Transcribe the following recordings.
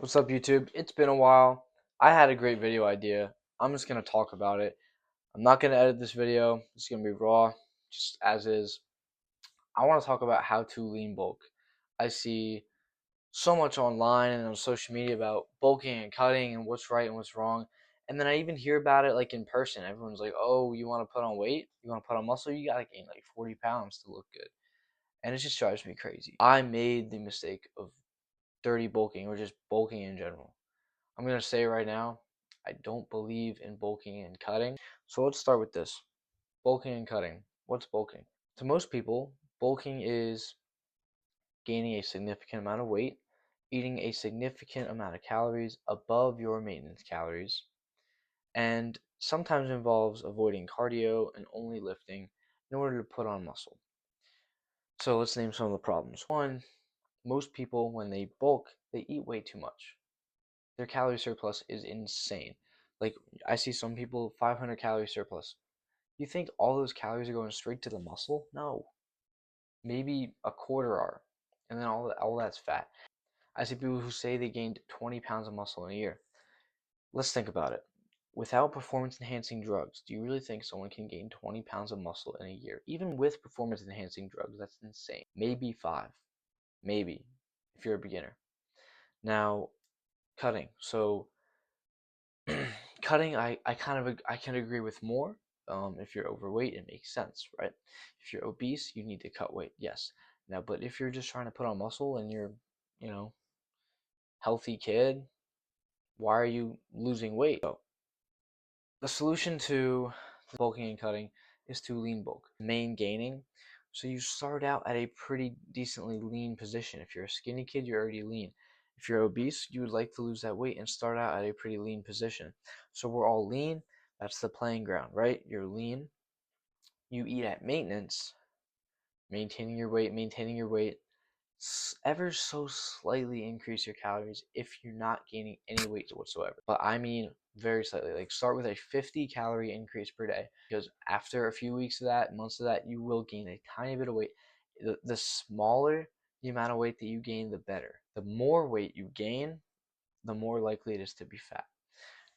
What's up, YouTube? It's been a while. I had a great video idea. I'm just going to talk about it. I'm not going to edit this video. It's going to be raw, just as is. I want to talk about how to lean bulk. I see so much online and on social media about bulking and cutting and what's right and what's wrong. And then I even hear about it like in person. Everyone's like, oh, you want to put on weight? You want to put on muscle? You got to gain like 40 pounds to look good. And it just drives me crazy. I made the mistake of dirty bulking or just bulking in general. I'm going to say right now, I don't believe in bulking and cutting. So let's start with this. Bulking and cutting. What's bulking? To most people, bulking is gaining a significant amount of weight, eating a significant amount of calories above your maintenance calories, and sometimes involves avoiding cardio and only lifting in order to put on muscle. So let's name some of the problems. One, most people, when they bulk, they eat way too much. Their calorie surplus is insane. Like, I see some people 500 calorie surplus. You think all those calories are going straight to the muscle? No. Maybe a quarter are. And then all that's fat. I see people who say they gained 20 pounds of muscle in a year. Let's think about it. Without performance enhancing drugs, do you really think someone can gain 20 pounds of muscle in a year? Even with performance enhancing drugs, that's insane. Maybe 5. Maybe, if you're a beginner. Now, cutting. So cutting, I can agree with more. If you're overweight, it makes sense, right? If you're obese, you need to cut weight, yes. Now, but if you're just trying to put on muscle and you're, you know, healthy kid, why are you losing weight? So, the solution to bulking and cutting is to lean bulk, main gaining. So you start out at a pretty decently lean position. If you're a skinny kid, you're already lean. If you're obese, you would like to lose that weight and start out at a pretty lean position. So we're all lean. That's the playing ground, right? You're lean. You eat at maintenance, maintaining your weight, ever so slightly increase your calories if you're not gaining any weight whatsoever. But I mean very slightly. Like, start with a 50 calorie increase per day, because after a few weeks of that, months of that, you will gain a tiny bit of weight. The smaller the amount of weight that you gain, the better. The more weight you gain, the more likely it is to be fat.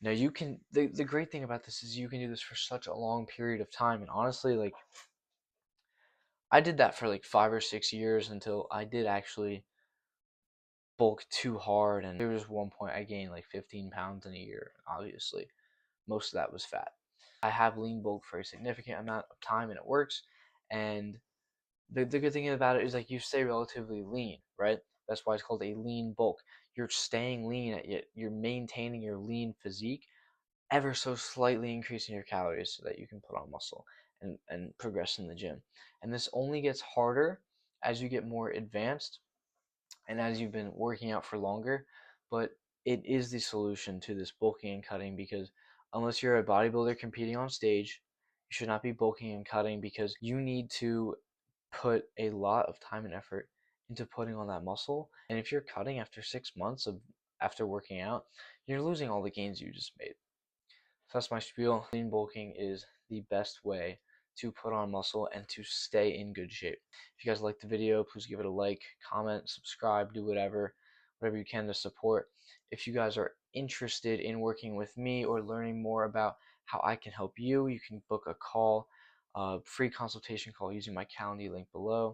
Now, you can, the great thing about this is you can do this for such a long period of time. And honestly, like, I did that for like 5 or 6 years until I did actually bulk too hard, and there was one point I gained like 15 pounds in a year. Obviously, most of that was fat. I have lean bulk for a significant amount of time, and it works. And the good thing about it is, like, you stay relatively lean, right? That's why it's called a lean bulk. You're staying lean, yet you're maintaining your lean physique, ever so slightly increasing your calories so that you can put on muscle and progress in the gym. And this only gets harder as you get more advanced and as you've been working out for longer, but it is the solution to this bulking and cutting, because unless you're a bodybuilder competing on stage, you should not be bulking and cutting, because you need to put a lot of time and effort into putting on that muscle. And if you're cutting after 6 months of after working out, you're losing all the gains you just made. So that's my spiel. Lean bulking is the best way to put on muscle and to stay in good shape. If you guys liked the video, please give it a like, comment, subscribe, do whatever you can to support. If you guys are interested in working with me or learning more about how I can help you, you can book a call, free consultation call using my Calendly link below.